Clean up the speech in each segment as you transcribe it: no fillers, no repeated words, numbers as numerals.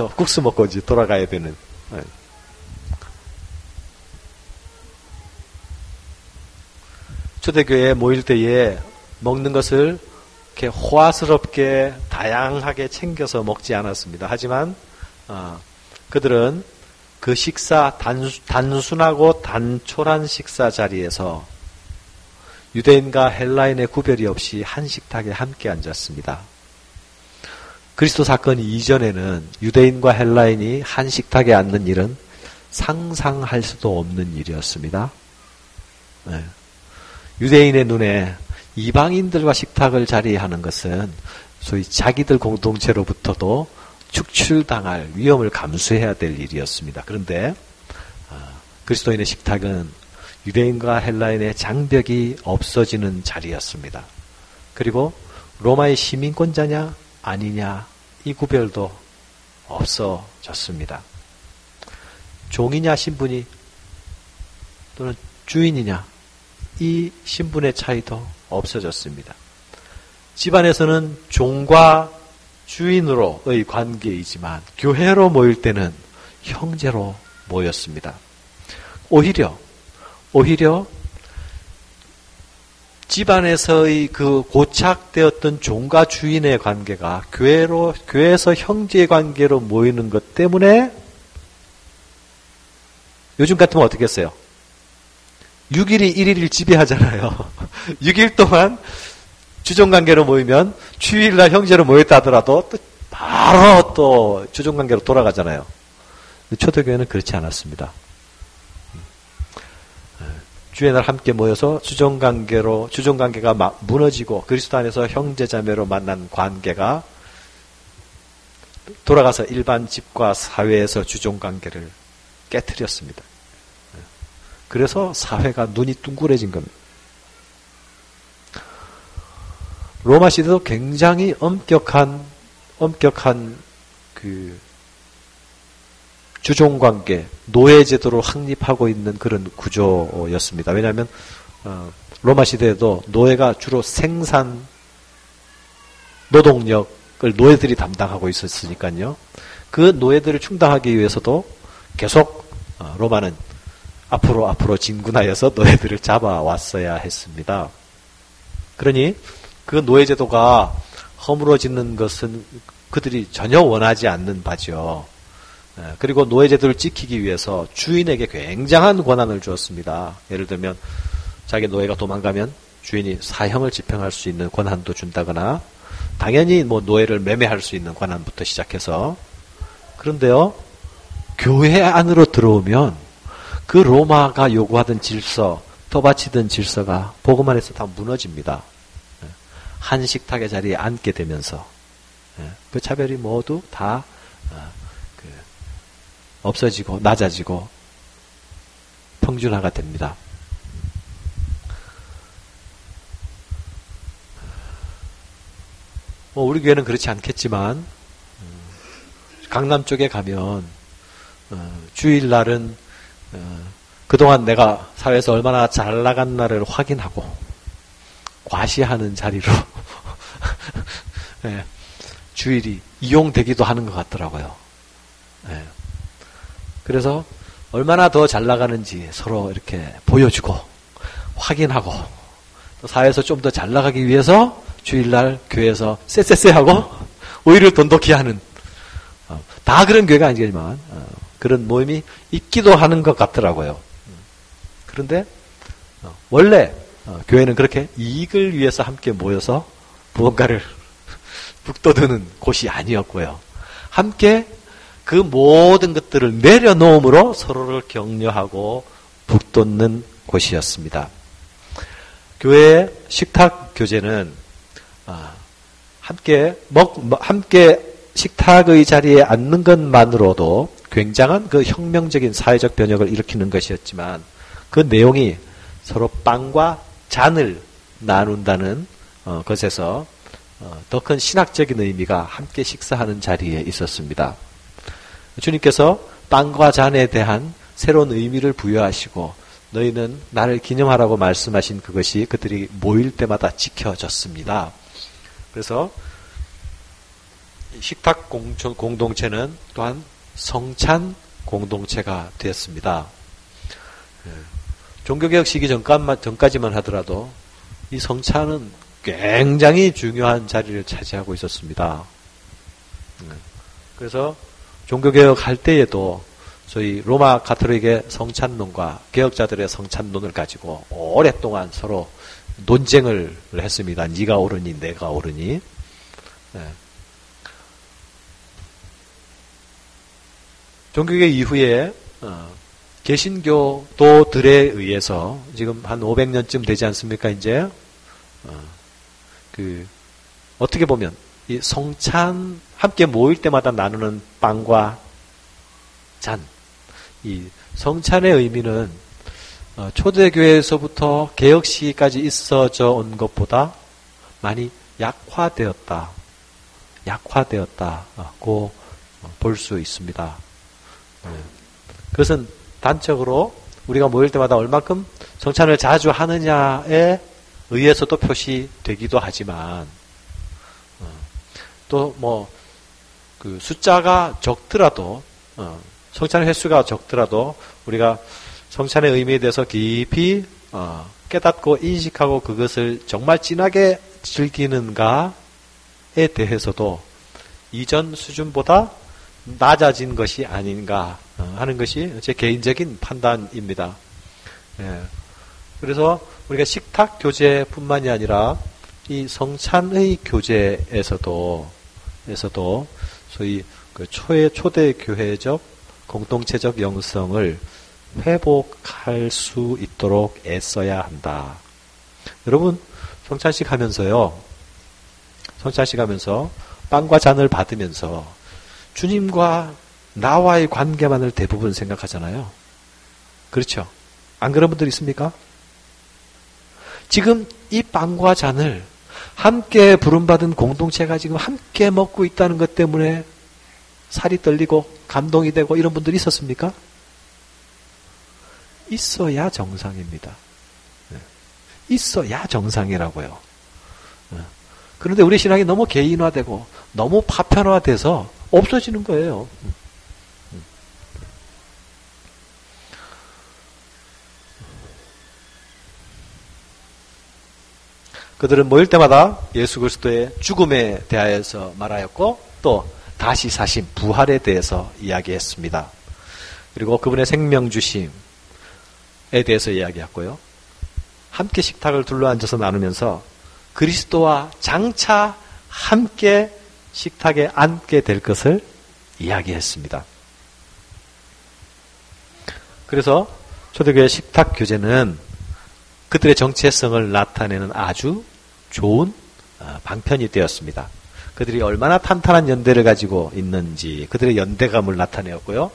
또 국수 먹고 이제 돌아가야 되는. 초대교회에 모일 때에 먹는 것을 이렇게 호화스럽게 다양하게 챙겨서 먹지 않았습니다. 하지만 그들은 그 식사 단순하고 단촐한 식사 자리에서 유대인과 헬라인의 구별이 없이 한 식탁에 함께 앉았습니다. 그리스도 사건 이전에는 유대인과 헬라인이 한 식탁에 앉는 일은 상상할 수도 없는 일이었습니다. 네. 유대인의 눈에 이방인들과 식탁을 자리하는 것은 소위 자기들 공동체로부터도 축출당할 위험을 감수해야 될 일이었습니다. 그런데 그리스도인의 식탁은 유대인과 헬라인의 장벽이 없어지는 자리였습니다. 그리고 로마의 시민권자냐 아니냐 이 구별도 없어졌습니다. 종이냐 신분이 또는 주인이냐 이 신분의 차이도 없어졌습니다. 집안에서는 종과 주인으로의 관계이지만 교회로 모일 때는 형제로 모였습니다. 오히려 집안에서의 그 고착되었던 종과 주인의 관계가 교회에서 형제의 관계로 모이는 것 때문에 요즘 같으면 어떻게 했어요? 6일이 1일을 지배하잖아요. 6일 동안 주종관계로 모이면 주일날 형제로 모였다 하더라도 또 바로 또 주종관계로 돌아가잖아요. 초대교회는 그렇지 않았습니다. 주의 날 함께 모여서 주종관계가 무너지고 그리스도 안에서 형제자매로 만난 관계가 돌아가서 일반 집과 사회에서 주종관계를 깨트렸습니다. 그래서 사회가 눈이 둥그레진 겁니다. 로마 시대도 굉장히 엄격한 그 주종관계, 노예제도를 확립하고 있는 그런 구조였습니다. 왜냐하면 로마 시대에도 노예가 주로 생산 노동력을 노예들이 담당하고 있었으니까요. 그 노예들을 충당하기 위해서도 계속 로마는 앞으로 진군하여서 노예들을 잡아왔어야 했습니다. 그러니 그 노예제도가 허물어지는 것은 그들이 전혀 원하지 않는 바죠. 그리고 노예제도를 지키기 위해서 주인에게 굉장한 권한을 주었습니다. 예를 들면 자기 노예가 도망가면 주인이 사형을 집행할 수 있는 권한도 준다거나 당연히 뭐 노예를 매매할 수 있는 권한부터 시작해서 그런데요. 교회 안으로 들어오면 그 로마가 요구하던 질서, 떠받치던 질서가 복음 안에서 다 무너집니다. 한 식탁의 자리에 앉게 되면서 그 차별이 모두 다 없어지고 낮아지고 평준화가 됩니다. 우리 교회는 그렇지 않겠지만 강남 쪽에 가면 주일날은 그동안 내가 사회에서 얼마나 잘 나갔나를 확인하고 과시하는 자리로 네, 주일이 이용되기도 하는 것 같더라고요. 네. 그래서 얼마나 더 잘 나가는지 서로 이렇게 보여주고 확인하고 또 사회에서 좀 더 잘 나가기 위해서 주일날 교회에서 쎄쎄쎄하고 오히려 돈독히 하는 다 그런 교회가 아니지만 그런 모임이 있기도 하는 것 같더라고요. 그런데 원래 교회는 그렇게 이익을 위해서 함께 모여서 무언가를 북돋우는 곳이 아니었고요. 함께 그 모든 것들을 내려놓음으로 서로를 격려하고 북돋는 곳이었습니다. 교회의 식탁 교제는 함께 식탁의 자리에 앉는 것만으로도 굉장한 그 혁명적인 사회적 변혁을 일으키는 것이었지만 그 내용이 서로 빵과 잔을 나눈다는 것에서 더 큰 신학적인 의미가 함께 식사하는 자리에 있었습니다. 주님께서 빵과 잔에 대한 새로운 의미를 부여하시고 너희는 나를 기념하라고 말씀하신 그것이 그들이 모일 때마다 지켜졌습니다. 그래서 식탁 공동체는 또한 성찬 공동체가 되었습니다. 종교개혁 시기 전까지만 하더라도 이 성찬은 굉장히 중요한 자리를 차지하고 있었습니다. 그래서 종교개혁 할 때에도 저희 로마 가톨릭의 성찬론과 개혁자들의 성찬론을 가지고 오랫동안 서로 논쟁을 했습니다. 네가 옳으니 내가 옳으니. 종교개혁 이후에 개신교도들에 의해서 지금 한 500년쯤 되지 않습니까? 이제 어떻게 보면 이 성찬 함께 모일 때마다 나누는 빵과 잔, 이 성찬의 의미는 초대교회에서부터 개혁 시기까지 있어져 온 것보다 많이 약화되었다고 볼 수 있습니다. 그것은 단적으로 우리가 모일 때마다 얼마큼 성찬을 자주 하느냐에 의해서도 표시되기도 하지만, 또 숫자가 적더라도, 성찬의 횟수가 적더라도 우리가 성찬의 의미에 대해서 깊이 깨닫고 인식하고 그것을 정말 진하게 즐기는가에 대해서도 이전 수준보다 낮아진 것이 아닌가 하는 것이 제 개인적인 판단입니다. 그래서 우리가 식탁 교제뿐만이 아니라 이 성찬의 교제에서도 소위 초대 교회적 공동체적 영성을 회복할 수 있도록 애써야 한다. 여러분 성찬식 하면서 빵과 잔을 받으면서 주님과 나와의 관계만을 대부분 생각하잖아요. 그렇죠? 안 그런 분들 있습니까? 지금 이 빵과 잔을 함께 부름받은 공동체가 지금 함께 먹고 있다는 것 때문에 살이 떨리고 감동이 되고 이런 분들이 있었습니까? 있어야 정상입니다. 있어야 정상이라고요. 그런데 우리 신앙이 너무 개인화되고 너무 파편화돼서 없어지는 거예요. 그들은 모일 때마다 예수 그리스도의 죽음에 대하여서 말하였고 또 다시 사신 부활에 대해서 이야기했습니다. 그리고 그분의 생명 주심에 대해서 이야기했고요. 함께 식탁을 둘러앉아서 나누면서 그리스도와 장차 함께 식탁에 앉게 될 것을 이야기했습니다. 그래서 초대교회 식탁 교제는 그들의 정체성을 나타내는 아주 좋은 방편이 되었습니다. 그들이 얼마나 탄탄한 연대를 가지고 있는지 그들의 연대감을 나타내었고요.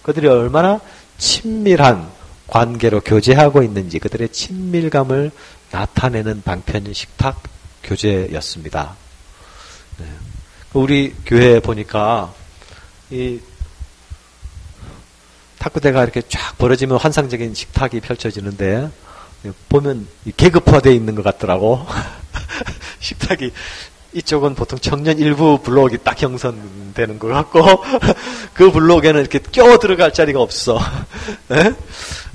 그들이 얼마나 친밀한 관계로 교제하고 있는지 그들의 친밀감을 나타내는 방편이 식탁 교제였습니다. 우리 교회에 보니까 이 탁구대가 이렇게 쫙 벌어지면 환상적인 식탁이 펼쳐지는데 보면 계급화되어 있는 것 같더라고. 식탁이 이쪽은 보통 청년 일부 블록이 딱 형성되는 것 같고 그 블록에는 이렇게 껴 들어갈 자리가 없어. 네?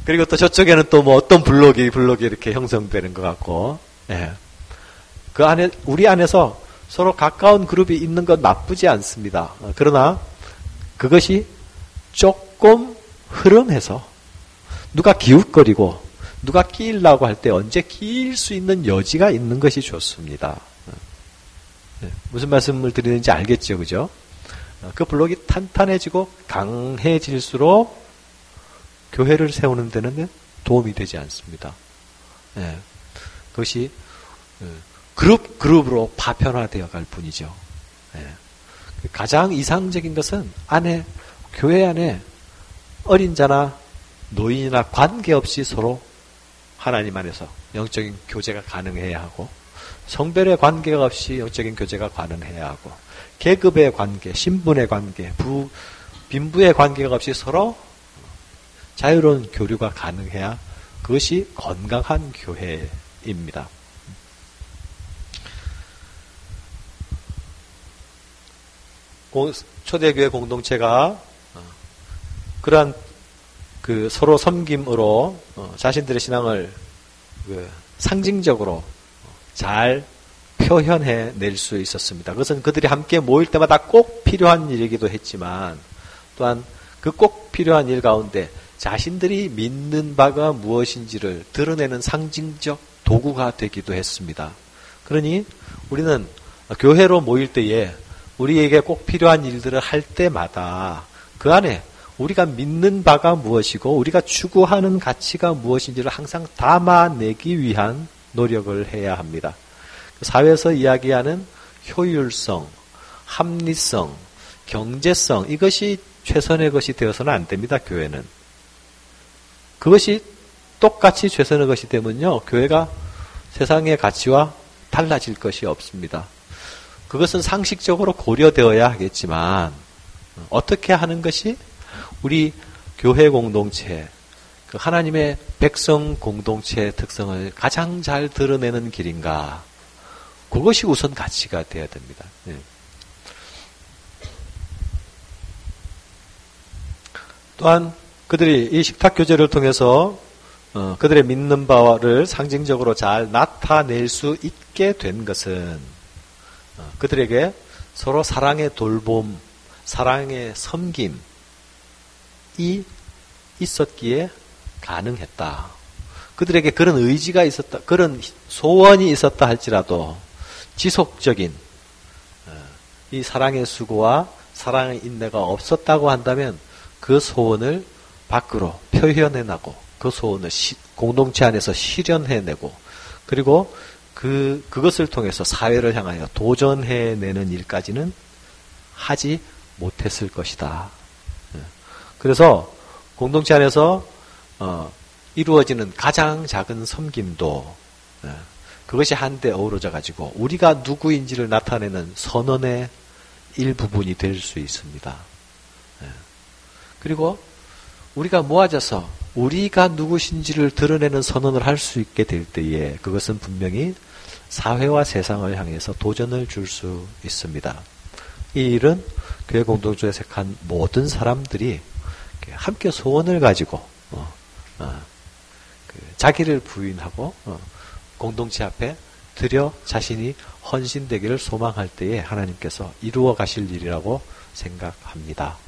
그리고 또 저쪽에는 또 뭐 어떤 블록이 이렇게 형성되는 것 같고, 예. 그 안에 우리 안에서 서로 가까운 그룹이 있는 건 나쁘지 않습니다. 그러나 그것이 조금 흐름해서 누가 기웃거리고 누가 끼려고 할 때 언제 끼일 수 있는 여지가 있는 것이 좋습니다. 무슨 말씀을 드리는지 알겠죠, 그죠? 그 블록이 탄탄해지고 강해질수록 교회를 세우는 데는 도움이 되지 않습니다. 그것이 그룹으로 파편화되어 갈 뿐이죠. 가장 이상적인 것은 교회 안에 어린 자나 노인이나 관계없이 서로 하나님 안에서 영적인 교제가 가능해야 하고 성별의 관계가 없이 영적인 교제가 가능해야 하고 계급의 관계, 신분의 관계, 빈부의 관계가 없이 서로 자유로운 교류가 가능해야 그것이 건강한 교회입니다. 초대교회 공동체가 그러한 그 서로 섬김으로 자신들의 신앙을 상징적으로 잘 표현해 낼 수 있었습니다. 그것은 그들이 함께 모일 때마다 꼭 필요한 일이기도 했지만 또한 그 꼭 필요한 일 가운데 자신들이 믿는 바가 무엇인지를 드러내는 상징적 도구가 되기도 했습니다. 그러니 우리는 교회로 모일 때에 우리에게 꼭 필요한 일들을 할 때마다 그 안에 우리가 믿는 바가 무엇이고 우리가 추구하는 가치가 무엇인지를 항상 담아내기 위한 노력을 해야 합니다. 사회에서 이야기하는 효율성, 합리성, 경제성 이것이 최선의 것이 되어서는 안 됩니다. 교회는. 그것이 똑같이 최선의 것이 되면요. 교회가 세상의 가치와 달라질 것이 없습니다. 그것은 상식적으로 고려되어야 하겠지만 어떻게 하는 것이 우리 교회 공동체, 그 하나님의 백성 공동체의 특성을 가장 잘 드러내는 길인가? 그것이 우선 가치가 되어야 됩니다. 또한 그들이 이 식탁교제를 통해서 그들의 믿는 바를 상징적으로 잘 나타낼 수 있게 된 것은 그들에게 서로 사랑의 돌봄, 사랑의 섬김이 있었기에 가능했다. 그들에게 그런 의지가 있었다, 그런 소원이 있었다 할지라도 지속적인 이 사랑의 수고와 사랑의 인내가 없었다고 한다면 그 소원을 밖으로 표현해내고 그 소원을 공동체 안에서 실현해내고 그리고 그것을 통해서 사회를 향하여 도전해내는 일까지는 하지 못했을 것이다. 그래서 공동체 안에서 이루어지는 가장 작은 섬김도 그것이 한데 어우러져 가지고 우리가 누구인지를 나타내는 선언의 일부분이 될 수 있습니다. 그리고 우리가 모아져서 우리가 누구신지를 드러내는 선언을 할 수 있게 될 때에 그것은 분명히 사회와 세상을 향해서 도전을 줄 수 있습니다. 이 일은 교회 공동체에 속한 모든 사람들이 함께 소원을 가지고 자기를 부인하고 공동체 앞에 드려 자신이 헌신되기를 소망할 때에 하나님께서 이루어 가실 일이라고 생각합니다.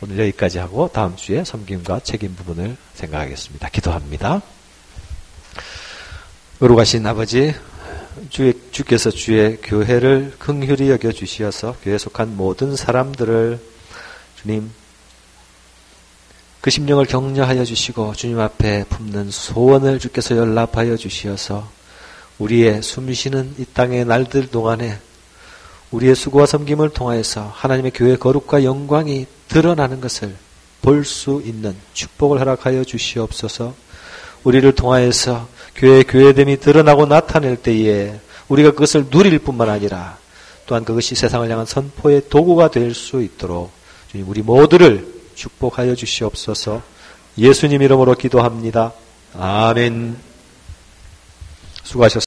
오늘 여기까지 하고 다음 주에 섬김과 책임 부분을 생각하겠습니다. 기도합니다. 의로가신 아버지, 주께서 주의 교회를 긍휼히 여겨주시어서 교회에 속한 모든 사람들을 주님 그 심령을 격려하여 주시고 주님 앞에 품는 소원을 주께서 연락하여 주시어서 우리의 숨쉬는 이 땅의 날들 동안에 우리의 수고와 섬김을 통하여서 하나님의 교회의 거룩과 영광이 드러나는 것을 볼 수 있는 축복을 허락하여 주시옵소서. 우리를 통하여서 교회의 교회됨이 드러나고 나타낼 때에 우리가 그것을 누릴 뿐만 아니라 또한 그것이 세상을 향한 선포의 도구가 될 수 있도록 주님 우리 모두를 축복하여 주시옵소서. 예수님 이름으로 기도합니다. 아멘. 수고하셨습니다.